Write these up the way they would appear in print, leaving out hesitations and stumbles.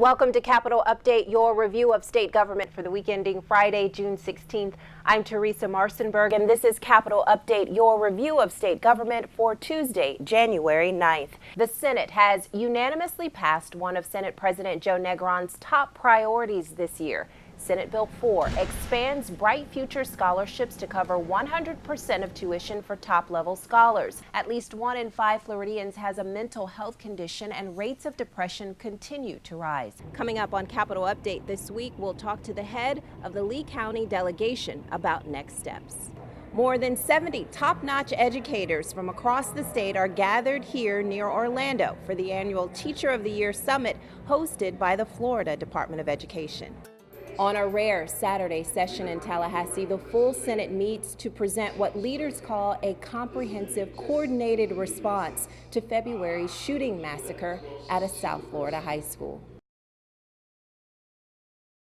Welcome to Capitol Update, your review of state government for the week ending Friday, June 16th. I'm Teresa Marcinberg, and this is Capitol Update, your review of state government for Tuesday, January 9th. The Senate has unanimously passed one of Senate President Joe Negron's top priorities this year. Senate Bill 4 expands Bright Future scholarships to cover 100% of tuition for top-level scholars. At least 1 in 5 Floridians has a mental health condition, and rates of depression continue to rise. Coming up on Capitol Update this week, we'll talk to the head of the Lee County delegation about next steps. More than 70 top-notch educators from across the state are gathered here near Orlando for the annual Teacher of the Year Summit hosted by the Florida Department of Education. On a rare Saturday session in Tallahassee, the full Senate meets to present what leaders call a comprehensive, coordinated response to February's shooting massacre at a South Florida high school.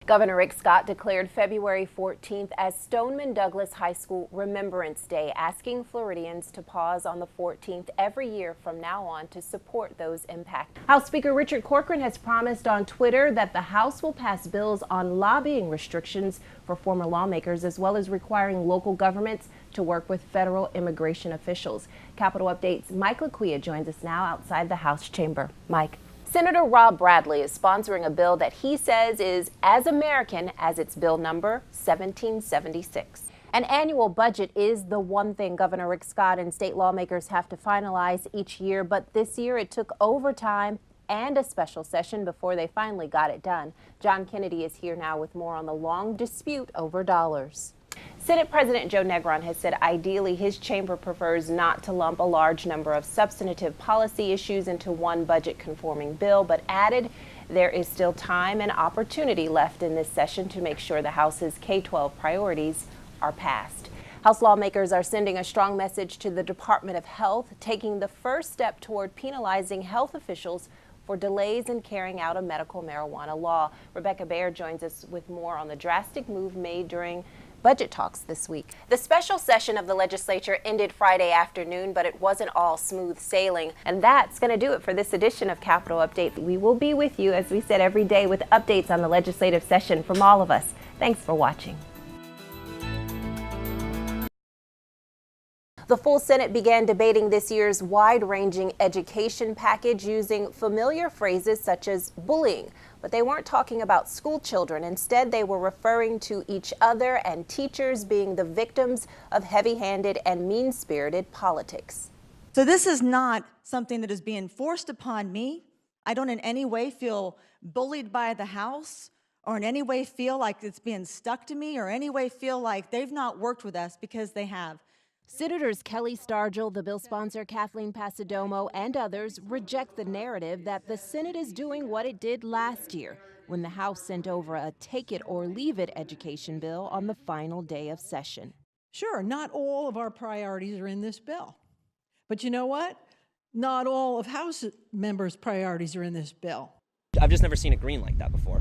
Governor Rick Scott declared February 14th as Stoneman Douglas High School Remembrance Day, asking Floridians to pause on the 14th every year from now on to support those impacted. House Speaker Richard Corcoran has promised on Twitter that the House will pass bills on lobbying restrictions for former lawmakers, as well as requiring local governments to work with federal immigration officials. Capitol Update's Mike LaQuia joins us now outside the House chamber. Mike. Senator Rob Bradley is sponsoring a bill that he says is as American as its bill number 1776. An annual budget is the one thing Governor Rick Scott and state lawmakers have to finalize each year, but this year it took overtime and a special session before they finally got it done. John Kennedy is here now with more on the long dispute over dollars. Senate President Joe Negron has said ideally his chamber prefers not to lump a large number of substantive policy issues into one budget-conforming bill, but added there is still time and opportunity left in this session to make sure the House's K-12 priorities are passed. House lawmakers are sending a strong message to the Department of Health, taking the first step toward penalizing health officials for delays in carrying out a medical marijuana law. Rebecca Baer joins us with more on the drastic move made during budget talks this week. The special session of the legislature ended Friday afternoon, but it wasn't all smooth sailing. And that's going to do it for this edition of Capitol Update. We will be with you, as we said, every day with updates on the legislative session from all of us. Thanks for watching. The full Senate began debating this year's wide-ranging education package using familiar phrases such as bullying. But they weren't talking about school children. Instead, they were referring to each other and teachers being the victims of heavy-handed and mean-spirited politics. So this is not something that is being forced upon me. I don't in any way feel bullied by the House or in any way feel like it's being stuck to me or any way feel like they've not worked with us, because they have. Senators Kelly Stargel, the bill sponsor Kathleen Passidomo, and others reject the narrative that the Senate is doing what it did last year when the House sent over a take-it-or-leave-it education bill on the final day of session. Sure, not all of our priorities are in this bill. But you know what? Not all of House members' priorities are in this bill. I've just never seen it green like that before.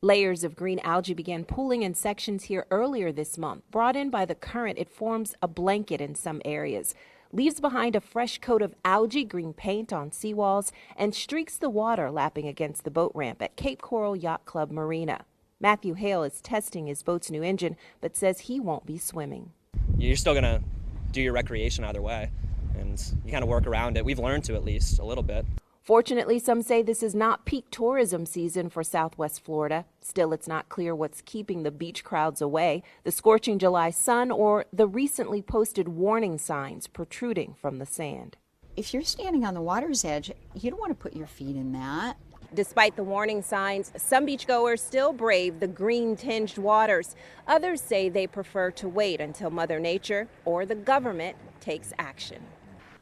Layers of green algae began pooling in sections here earlier this month. Brought in by the current, it forms a blanket in some areas, leaves behind a fresh coat of algae green paint on seawalls, and streaks the water lapping against the boat ramp at Cape Coral Yacht Club Marina. Matthew Hale is testing his boat's new engine, but says he won't be swimming. You're still going to do your recreation either way, and you kind of work around it. We've learned to, at least a little bit. Fortunately, some say this is not peak tourism season for Southwest Florida. Still, it's not clear what's keeping the beach crowds away, the scorching July sun or the recently posted warning signs protruding from the sand. If you're standing on the water's edge, you don't want to put your feet in that. Despite the warning signs, some beachgoers still brave the green-tinged waters. Others say they prefer to wait until Mother Nature or the government takes action.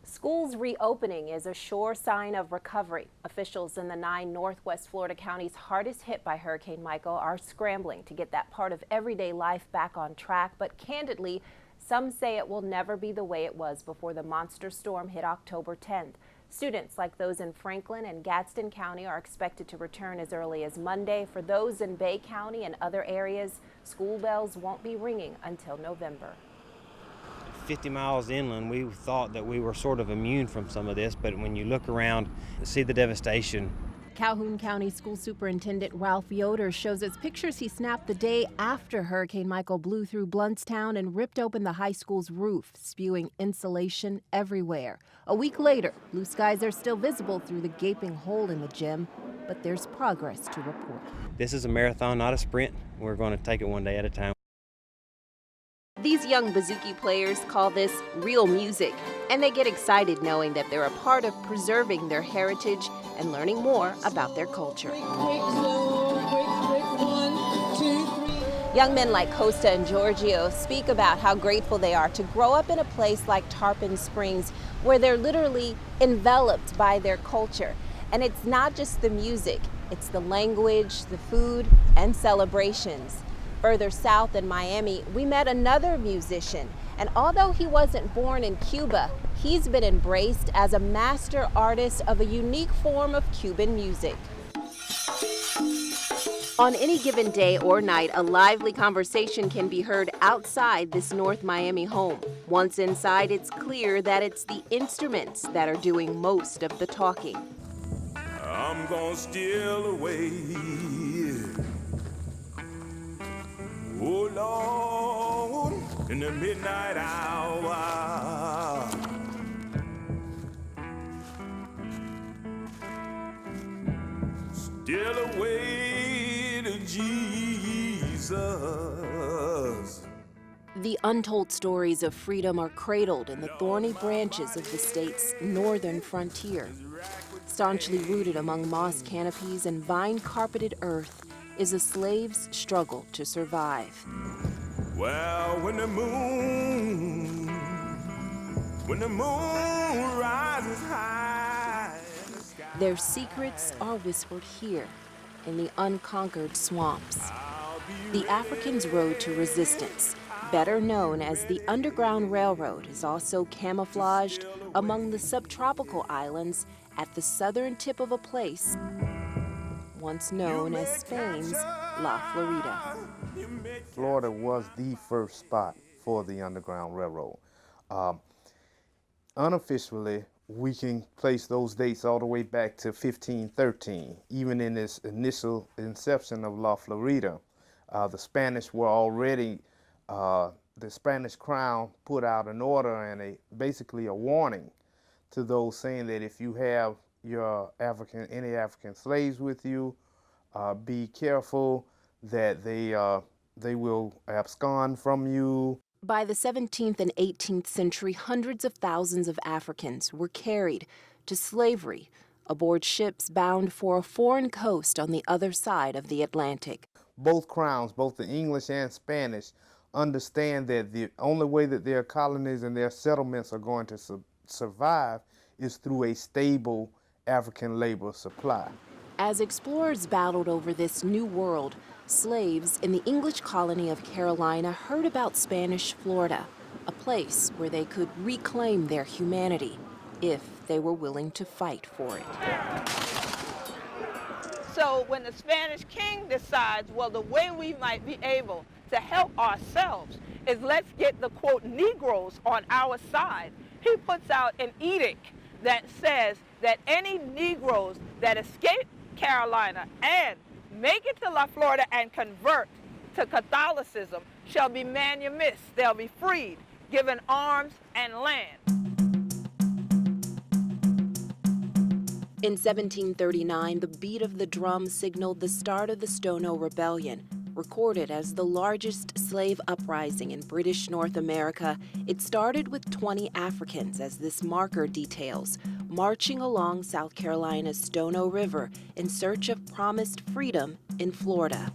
Schools reopening is a sure sign of recovery. Officials in the 9 Northwest Florida counties hardest hit by Hurricane Michael are scrambling to get that part of everyday life back on track. But candidly, some say it will never be the way it was before the monster storm hit October 10th. Students like those in Franklin and Gadsden County are expected to return as early as Monday. For those in Bay County and other areas, school bells won't be ringing until November. 50 miles inland, we thought that we were sort of immune from some of this, but when you look around, see the devastation Calhoun County School Superintendent Ralph Yoder shows us pictures he snapped the day after Hurricane Michael blew through Bluntstown and ripped open the high school's roof, spewing insulation everywhere. A week later, blue skies are still visible through the gaping hole in the gym, but there's progress to report. This is a marathon, not a sprint. We're going to take it one day at a time. These young bouzouki players call this real music, and they get excited knowing that they're a part of preserving their heritage and learning more about their culture. Young men like Costa and Giorgio speak about how grateful they are to grow up in a place like Tarpon Springs, where they're literally enveloped by their culture. And it's not just the music, it's the language, the food, and celebrations. Further south in Miami, we met another musician, and although he wasn't born in Cuba, he's been embraced as a master artist of a unique form of Cuban music. On any given day or night, a lively conversation can be heard outside this North Miami home. Once inside, it's clear that it's the instruments that are doing most of the talking. I'm gonna steal away. Oh Lord, in the midnight hour. Steal away to Jesus. The untold stories of freedom are cradled in the thorny branches of the state's northern frontier. Staunchly rooted among moss canopies and vine-carpeted earth is a slave's struggle to survive. Well, when the moon rises high. Their secrets are whispered here in the unconquered swamps. The Africans' road to resistance, better known as the Underground Railroad, is also camouflaged among the subtropical islands at the southern tip of a place once known as Spain's La Florida. Florida was the first spot for the Underground Railroad. Unofficially, we can place those dates all the way back to 1513. Even in this initial inception of La Florida, the Spanish were already, the Spanish crown put out an order and basically a warning to those saying that if you have your any African slaves with you, be careful that they will abscond from you. By the 17th and 18th century, hundreds of thousands of Africans were carried to slavery aboard ships bound for a foreign coast on the other side of the Atlantic. Both crowns, both the English and Spanish, understand that the only way that their colonies and their settlements are going to survive is through a stable African labor supply. As explorers battled over this new world, slaves in the English colony of Carolina heard about Spanish Florida, a place where they could reclaim their humanity if they were willing to fight for it. So when the Spanish king decides, well, the way we might be able to help ourselves is let's get the, quote, Negroes on our side, he puts out an edict that says that any Negroes that escape Carolina and make it to La Florida and convert to Catholicism shall be manumissed. They'll be freed, given arms and land. In 1739, the beat of the drum signaled the start of the Stono Rebellion. Recorded as the largest slave uprising in British North America, it started with 20 Africans, as this marker details, marching along South Carolina's Stono River in search of promised freedom in Florida.